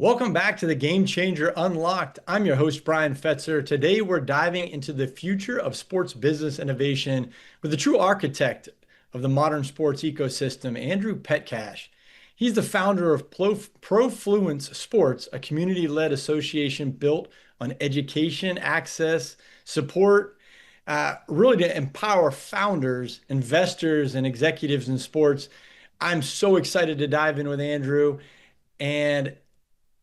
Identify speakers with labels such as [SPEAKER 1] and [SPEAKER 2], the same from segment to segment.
[SPEAKER 1] Welcome back to the Game Changer Unlocked. I'm your host, Brian Fetzer. Today, we're diving into the future of sports business innovation with the true architect of the modern sports ecosystem, Andrew Petcash. He's the founder of Profluence Sports, a community-led association built on education, access, support, really to empower founders, investors, and executives in sports. I'm so excited to dive in with Andrew. And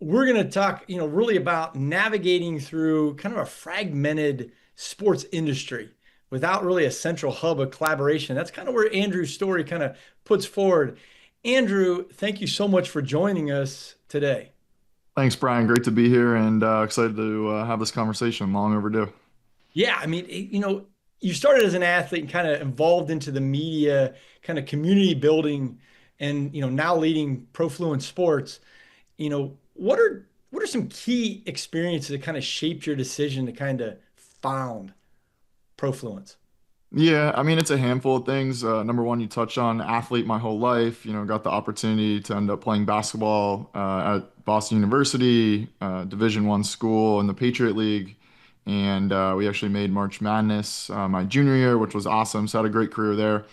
[SPEAKER 1] we're going to talk, really about navigating through kind of a fragmented sports industry without really a central hub of collaboration. That's kind of where Andrew's story kind of puts forward. Andrew, thank you so much for joining us today.
[SPEAKER 2] Thanks, Brian. Great to be here and excited to have this conversation. Long overdue.
[SPEAKER 1] Yeah, I mean, you started as an athlete and kind of evolved into the media, kind of community building, and now leading Profluence Sports. What are some key experiences that kind of shaped your decision to kind of found Profluence?
[SPEAKER 2] Yeah, I mean, it's a handful of things. Number one, you touched on athlete my whole life. Got the opportunity to end up playing basketball at Boston University, Division I school in the Patriot League. And we actually made March Madness my junior year, which was awesome. So I had a great career there.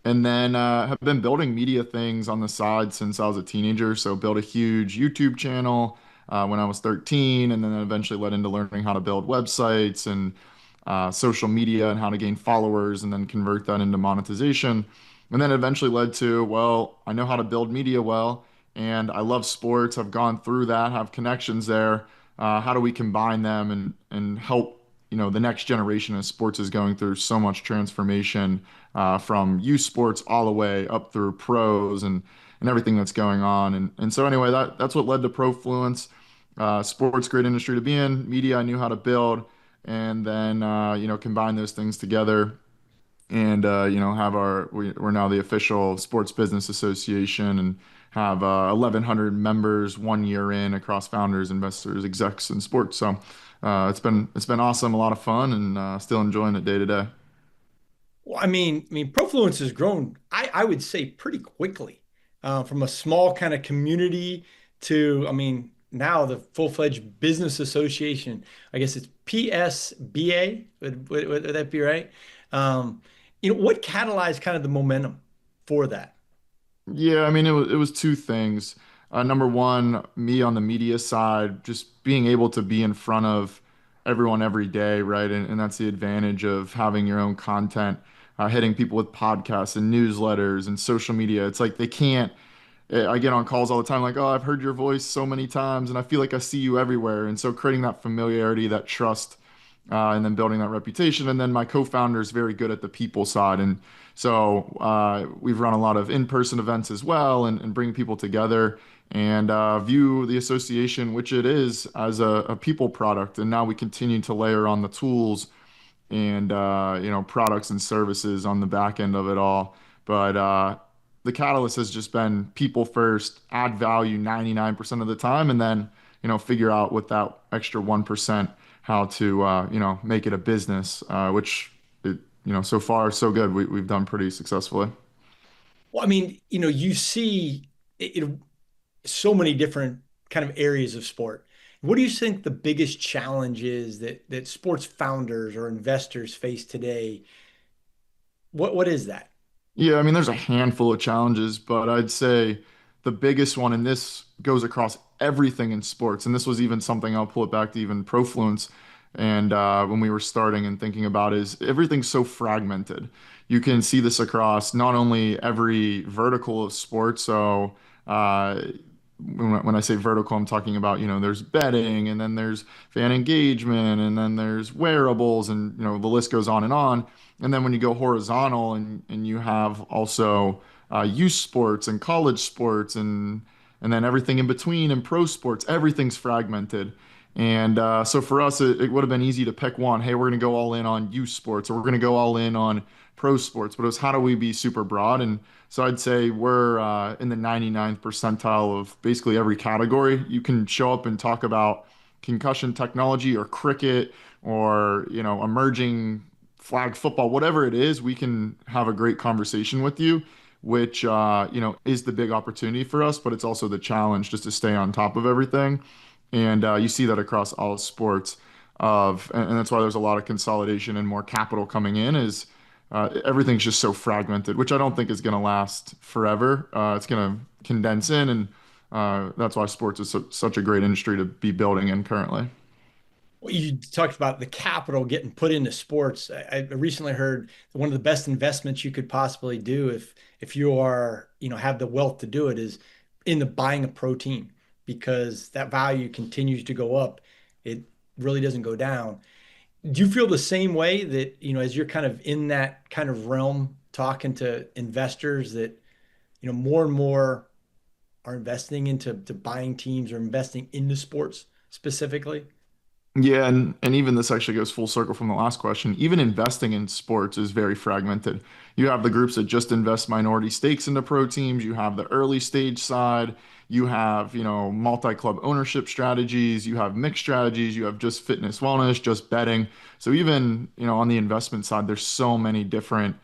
[SPEAKER 2] And then have been building media things on the side since I was a teenager. So built a huge YouTube channel when I was 13, and then eventually led into learning how to build websites and social media and how to gain followers and then convert that into monetization. And then eventually led to, well, I know how to build media well, and I love sports. I've gone through that, have connections there. How do we combine them and help, the next generation of sports is going through so much transformation from youth sports all the way up through pros and everything that's going on. And so anyway, that's what led to Profluence. Sports, great industry to be in. Media, I knew how to build, and then combine those things together and have we're now the official sports business association and have 1,100 members 1 year in across founders, investors, execs, and sports. So it's been awesome, a lot of fun, and still enjoying it day to day.
[SPEAKER 1] Well, I mean, Profluence has grown, I would say, pretty quickly from a small kind of community to, I mean, now the full-fledged business association. I guess it's PSBA. Would that be right? Um, what catalyzed kind of the momentum for that?
[SPEAKER 2] Yeah, I mean, it was two things. Number one, me on the media side, just being able to be in front of everyone every day, right? And that's the advantage of having your own content, hitting people with podcasts and newsletters and social media. It's like they can't. I get on calls all the time, like, oh, I've heard your voice so many times, and I feel like I see you everywhere. And so creating that familiarity, that trust, and then building that reputation. And then my co-founder is very good at the people side. And so we've run a lot of in-person events as well and bring people together and view the association, which it is, as a people product. And now we continue to layer on the tools and products and services on the back end of it all. But the catalyst has just been people first, add value 99% of the time, and then figure out with that extra 1% how to make it a business, which so far so good. We've done pretty successfully.
[SPEAKER 1] Well, I mean, you see so many different kind of areas of sport. What do you think the biggest challenge is that sports founders or investors face today? What is that?
[SPEAKER 2] Yeah, I mean, there's a handful of challenges, but I'd say the biggest one, and this goes across everything in sports, and this was even something I'll pull it back to even Profluence, and when we were starting and thinking about is everything's so fragmented. You can see this across not only every vertical of sports, so when I say vertical, I'm talking about, there's betting and then there's fan engagement and then there's wearables and, the list goes on and on. And then when you go horizontal and you have also youth sports and college sports and then everything in between and pro sports, everything's fragmented. And so for us, it would have been easy to pick one. Hey, we're going to go all in on youth sports or we're going to go all in on pro sports. But it was how do we be super broad? And so I'd say we're in the 99th percentile of basically every category. You can show up and talk about concussion technology or cricket or, emerging flag football, whatever it is, we can have a great conversation with you. which is the big opportunity for us, but it's also the challenge just to stay on top of everything. And you see that across all sports and that's why there's a lot of consolidation and more capital coming in is everything's just so fragmented, which I don't think is going to last forever. It's going to condense in, and that's why sports is such a great industry to be building in currently.
[SPEAKER 1] Well, you talked about the capital getting put into sports. I recently heard that one of the best investments you could possibly do if you are, have the wealth to do it is in the buying a protein because that value continues to go up. It really doesn't go down. Do you feel the same way that, as you're kind of in that kind of realm talking to investors that, more and more are investing into buying teams or investing into sports specifically?
[SPEAKER 2] Yeah, and even this actually goes full circle from the last question. Even investing in sports is very fragmented. You have the groups that just invest minority stakes into pro teams. You have the early stage side. You have, multi-club ownership strategies. You have mixed strategies. You have just fitness, wellness, just betting. So even, on the investment side, there's so many different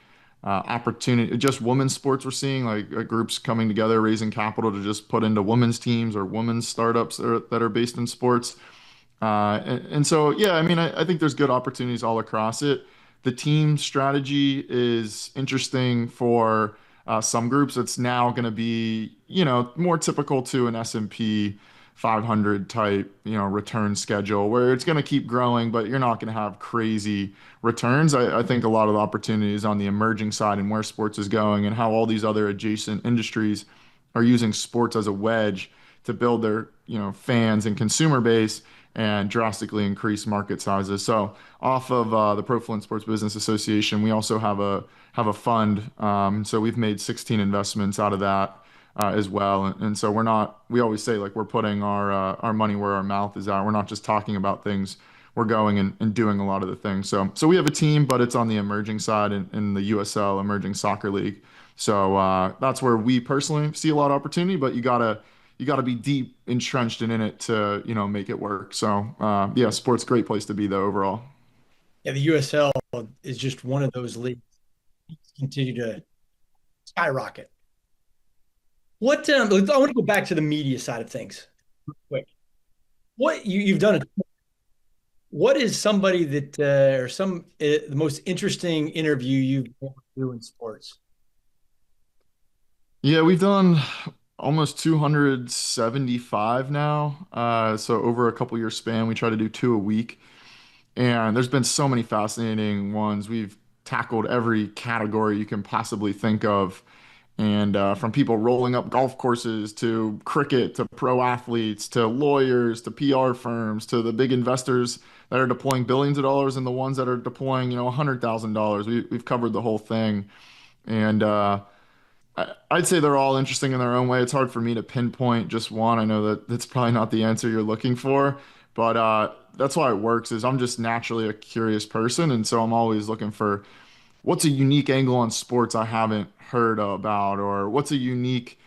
[SPEAKER 2] opportunity. Just women's sports we're seeing like groups coming together, raising capital to just put into women's teams or women's startups that are based in sports. And so, yeah, I mean, I think there's good opportunities all across it. The team strategy is interesting for some groups. It's now going to be, more typical to an S&P 500 type, return schedule where it's going to keep growing, but you're not going to have crazy returns. I think a lot of the opportunities on the emerging side and where sports is going and how all these other adjacent industries are using sports as a wedge to build their, fans and consumer base and drastically increase market sizes. So off of the Profluence Sports Business Association, we also have a fund. So we've made 16 investments out of that as well. And so we always say like we're putting our money where our mouth is at. We're not just talking about things. We're going and doing a lot of the things. So we have a team, but it's on the emerging side in the USL Emerging Soccer League. So that's where we personally see a lot of opportunity, but you gotta be deep entrenched in it to, make it work. So yeah, sports great place to be though overall.
[SPEAKER 1] Yeah, the USL is just one of those leagues that continue to skyrocket. I want to go back to the media side of things real quick. You've done it. What is somebody that or the most interesting interview you've ever do in sports?
[SPEAKER 2] Yeah, we've done almost 275 now. So over a couple year span, we try to do two a week. And there's been so many fascinating ones. We've tackled every category you can possibly think of. And from people rolling up golf courses to cricket to pro athletes to lawyers to PR firms to the big investors that are deploying billions of dollars and the ones that are deploying, $100,000. We've covered the whole thing. And I'd say they're all interesting in their own way. It's hard for me to pinpoint just one. I know that that's probably not the answer you're looking for, but that's why it works is I'm just naturally a curious person. And so I'm always looking for what's a unique angle on sports I haven't heard about, or what's a unique,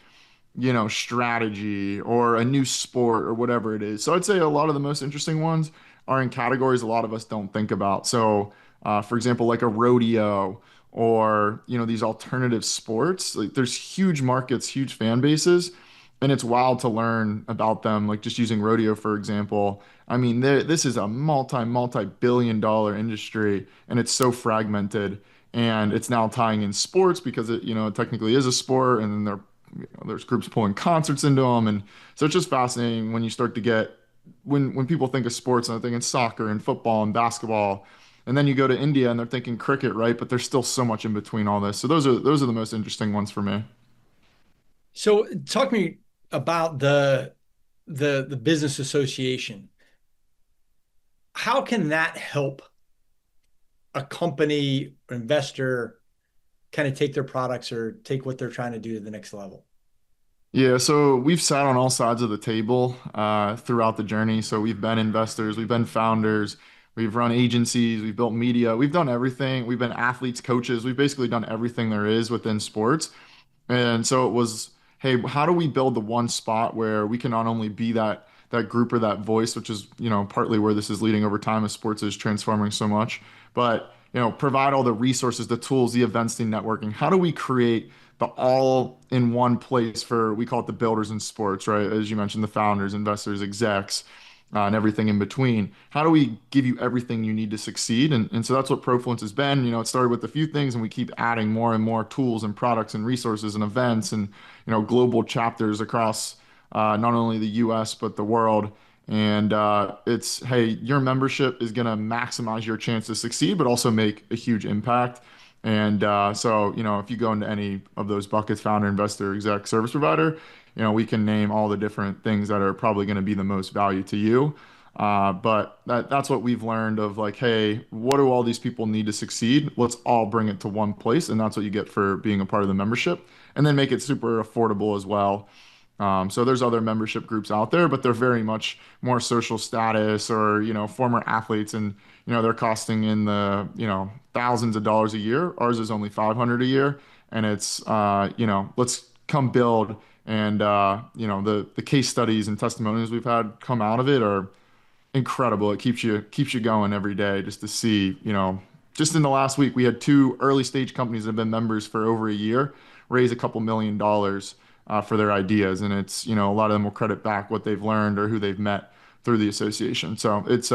[SPEAKER 2] strategy or a new sport or whatever it is. So I'd say a lot of the most interesting ones are in categories a lot of us don't think about. So, for example, like a rodeo or, these alternative sports, like there's huge markets, huge fan bases, and it's wild to learn about them. Like just using rodeo, for example. I mean, this is a multi-billion dollar industry and it's so fragmented and it's now tying in sports because it technically is a sport and then there's groups pulling concerts into them, and so it's just fascinating when you start to get when people think of sports and they're thinking soccer and football and basketball, and then you go to India and they're thinking cricket, right? But there's still so much in between all this. So those are the most interesting ones for me.
[SPEAKER 1] So talk to me about the business association. How can that help a company or investor kind of take their products or take what they're trying to do to the next level?
[SPEAKER 2] Yeah, so we've sat on all sides of the table throughout the journey. So we've been investors, we've been founders, we've run agencies, we've built media, we've done everything. We've been athletes, coaches, we've basically done everything there is within sports. And so it was, hey, how do we build the one spot where we can not only be that group or that voice, which is, partly where this is leading over time as sports is transforming so much, but provide all the resources, the tools, the events, the networking. How do we create the all in one place for, we call it the builders in sports, right? As you mentioned, the founders, investors, execs, and everything in between. How do we give you everything you need to succeed? And so that's what Profluence has been. It started with a few things, and we keep adding more and more tools and products and resources and events and global chapters across not only the U.S. but the world. And it's, hey, your membership is going to maximize your chance to succeed, but also make a huge impact. And so, if you go into any of those buckets, founder, investor, exec, service provider, we can name all the different things that are probably going to be the most value to you. But that's what we've learned of like, hey, what do all these people need to succeed? Let's all bring it to one place. And that's what you get for being a part of the membership. And then make it super affordable as well. So there's other membership groups out there, but they're very much more social status or, former athletes and, they're costing in the, thousands of dollars a year. Ours is only 500 a year. And it's, let's come build and, the case studies and testimonials we've had come out of it are incredible. It keeps you going every day just to see, just in the last week, we had two early stage companies that have been members for over a year raise a couple $1 million for their ideas. And it's, a lot of them will credit back what they've learned or who they've met through the association. So it's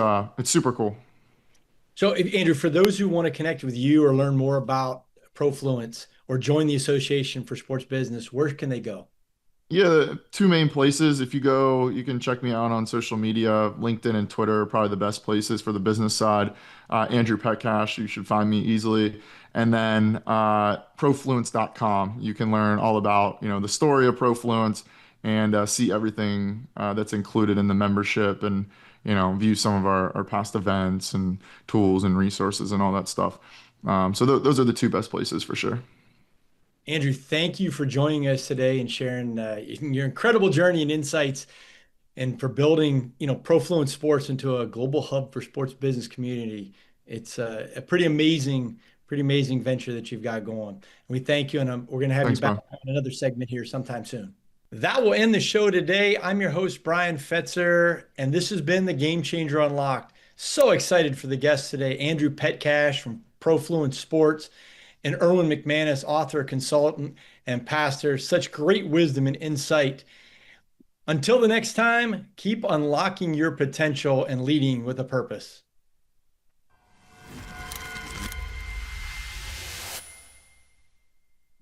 [SPEAKER 2] super cool.
[SPEAKER 1] So, Andrew, for those who want to connect with you or learn more about Profluence or join the Association for Sports Business, where can they go?
[SPEAKER 2] Yeah, the two main places. If you go, you can check me out on social media. LinkedIn and Twitter are probably the best places for the business side. Andrew Petcash, you should find me easily. And then profluence.com. You can learn all about, the story of Profluence and see everything that's included in the membership and, view some of our past events and tools and resources and all that stuff. So those are the two best places for sure.
[SPEAKER 1] Andrew, thank you for joining us today and sharing your incredible journey and insights and for building, Profluence Sports into a global hub for sports business community. It's a pretty amazing venture that you've got going. And we thank you, and we're going to have you
[SPEAKER 2] Thanks,
[SPEAKER 1] back
[SPEAKER 2] man.
[SPEAKER 1] on another segment here sometime soon. That will end the show today. I'm your host, Brian Fetzer, and this has been the Game Changer Unlocked. So excited for the guests today, Andrew Petcash from Profluence Sports and Erwin McManus, author, consultant, and pastor. Such great wisdom and insight. Until the next time, keep unlocking your potential and leading with a purpose.